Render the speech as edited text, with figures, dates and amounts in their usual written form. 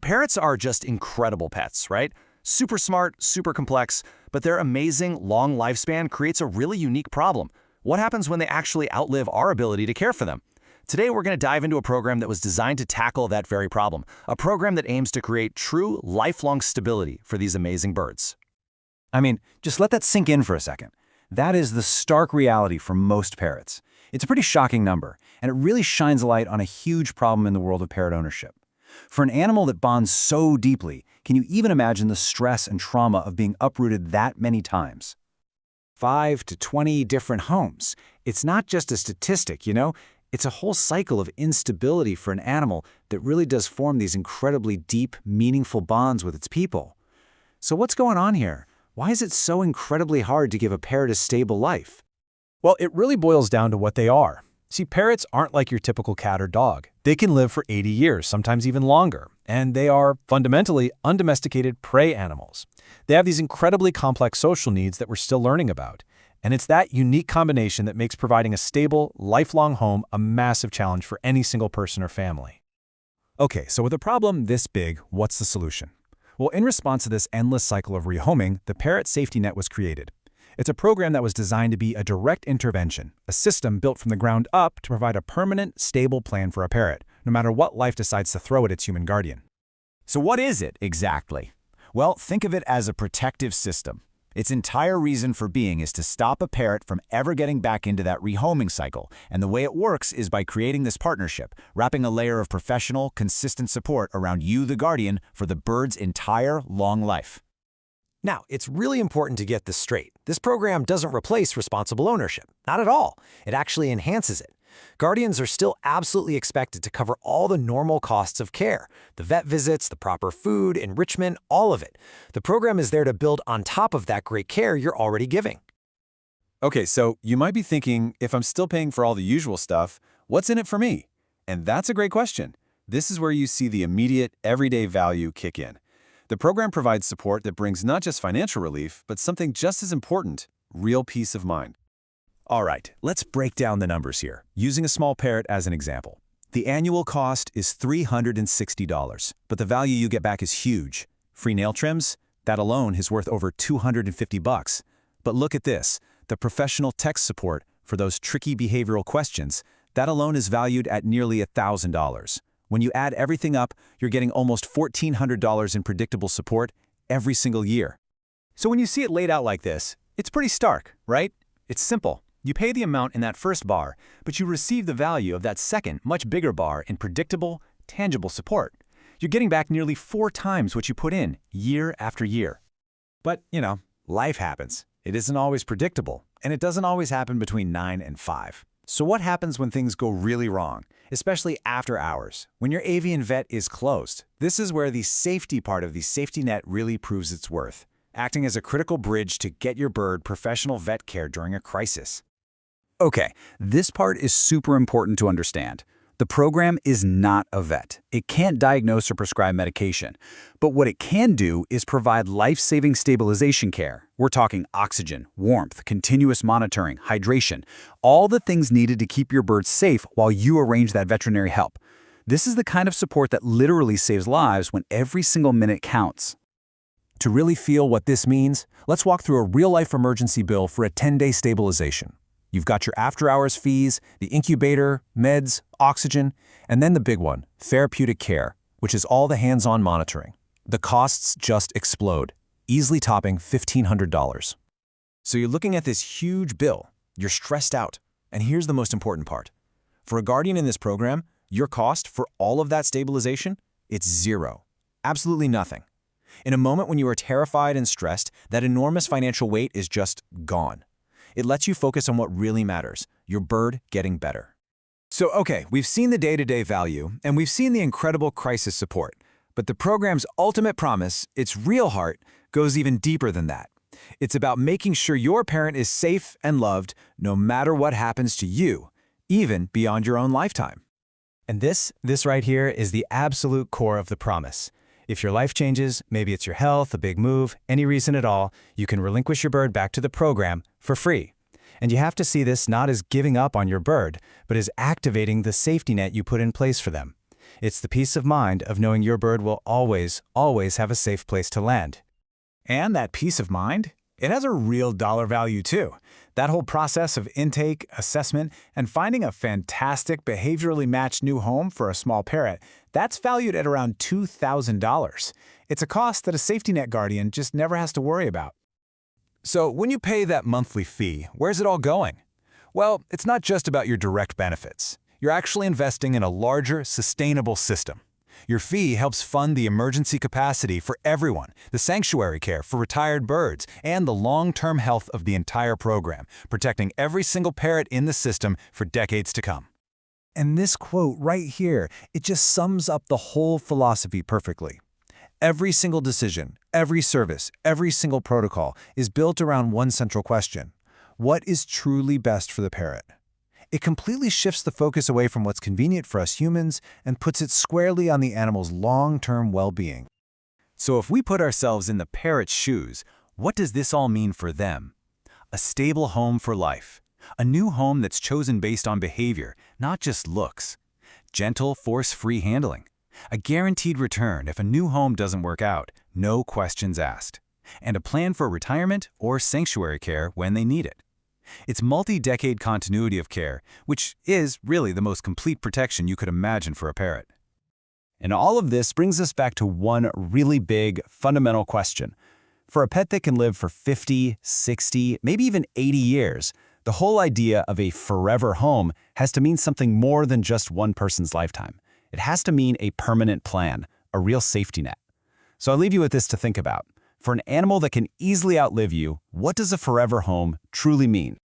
Parrots are just incredible pets, right? Super smart, super complex, but their amazing long lifespan creates a really unique problem. What happens when they actually outlive our ability to care for them? Today, we're going to dive into a program that was designed to tackle that very problem, a program that aims to create true, lifelong stability for these amazing birds. Just let that sink in for a second. That is the stark reality for most parrots. It's a pretty shocking number, and it really shines a light on a huge problem in the world of parrot ownership. For an animal that bonds so deeply, can you even imagine the stress and trauma of being uprooted that many times? 5 to 20 different homes. It's not just a statistic, It's a whole cycle of instability for an animal that really does form these incredibly deep, meaningful bonds with its people. So what's going on here? Why is it so incredibly hard to give a parrot a stable life? Well, it really boils down to what they are. See, parrots aren't like your typical cat or dog. They can live for 80 years, sometimes even longer, and they are fundamentally undomesticated prey animals. They have these incredibly complex social needs that we're still learning about, and it's that unique combination that makes providing a stable, lifelong home a massive challenge for any single person or family. Okay, so with a problem this big, what's the solution? Well, in response to this endless cycle of rehoming, the Parrot Safety Net was created. It's a program that was designed to be a direct intervention, a system built from the ground up to provide a permanent, stable plan for a parrot, no matter what life decides to throw at its human guardian. So what is it exactly? Well, think of it as a protective system. Its entire reason for being is to stop a parrot from ever getting back into that rehoming cycle, and the way it works is by creating this partnership, wrapping a layer of professional, consistent support around you, the guardian, for the bird's entire long life. Now, it's really important to get this straight. This program doesn't replace responsible ownership. Not at all. It actually enhances it. Guardians are still absolutely expected to cover all the normal costs of care, the vet visits, the proper food, enrichment, all of it. The program is there to build on top of that great care you're already giving. Okay, so you might be thinking, if I'm still paying for all the usual stuff, what's in it for me? And that's a great question. This is where you see the immediate, everyday value kick in. The program provides support that brings not just financial relief, but something just as important, real peace of mind. All right, let's break down the numbers here, using a small parrot as an example. The annual cost is $360, but the value you get back is huge. Free nail trims? That alone is worth over $250. But look at this, the professional tech support for those tricky behavioral questions, that alone is valued at nearly $1,000. When you add everything up, you're getting almost $1,400 in predictable support every single year. So when you see it laid out like this, it's pretty stark, right? It's simple. You pay the amount in that first bar, but you receive the value of that second, much bigger bar in predictable, tangible support. You're getting back nearly 4 times what you put in, year after year. But, life happens. It isn't always predictable, and it doesn't always happen between 9 and 5. So what happens when things go really wrong, especially after hours, when your avian vet is closed? This is where the safety part of the safety net really proves its worth, acting as a critical bridge to get your bird professional vet care during a crisis. Okay, this part is super important to understand. The program is not a vet. It can't diagnose or prescribe medication. But what it can do is provide life-saving stabilization care. We're talking oxygen, warmth, continuous monitoring, hydration, all the things needed to keep your bird safe while you arrange that veterinary help. This is the kind of support that literally saves lives when every single minute counts. To really feel what this means, let's walk through a real-life emergency bill for a 10-day stabilization. You've got your after-hours fees, the incubator, meds, oxygen, and then the big one, therapeutic care, which is all the hands-on monitoring. The costs just explode, easily topping $1,500. So you're looking at this huge bill. You're stressed out. And here's the most important part. For a guardian in this program, your cost for all of that stabilization, it's zero. Absolutely nothing. In a moment when you are terrified and stressed, that enormous financial weight is just gone. It lets you focus on what really matters, your bird getting better. So, okay, we've seen the day-to-day value, and we've seen the incredible crisis support. But the program's ultimate promise, its real heart, goes even deeper than that. It's about making sure your parent is safe and loved no matter what happens to you, even beyond your own lifetime. And this right here is the absolute core of the promise. If your life changes, maybe it's your health, a big move, any reason at all, you can relinquish your bird back to the program for free. And you have to see this not as giving up on your bird, but as activating the safety net you put in place for them. It's the peace of mind of knowing your bird will always, always have a safe place to land. And that peace of mind, it has a real dollar value too. That whole process of intake, assessment, and finding a fantastic behaviorally matched new home for a small parrot, that's valued at around $2,000. It's a cost that a safety net guardian just never has to worry about. So when you pay that monthly fee, where's it all going? Well, it's not just about your direct benefits. You're actually investing in a larger, sustainable system. Your fee helps fund the emergency capacity for everyone, the sanctuary care for retired birds, and the long-term health of the entire program, protecting every single parrot in the system for decades to come. And this quote right here, it just sums up the whole philosophy perfectly. Every single decision, every service, every single protocol is built around one central question: what is truly best for the parrot? It completely shifts the focus away from what's convenient for us humans and puts it squarely on the animal's long-term well-being. So if we put ourselves in the parrot's shoes, what does this all mean for them? A stable home for life. A new home that's chosen based on behavior, not just looks. Gentle, force-free handling. A guaranteed return if a new home doesn't work out, no questions asked. And a plan for retirement or sanctuary care when they need it. It's multi-decade continuity of care, which is really the most complete protection you could imagine for a parrot. And all of this brings us back to one really big, fundamental question. For a pet that can live for 50, 60, maybe even 80 years, the whole idea of a forever home has to mean something more than just one person's lifetime. It has to mean a permanent plan, a real safety net. So I'll leave you with this to think about. For an animal that can easily outlive you, what does a forever home truly mean?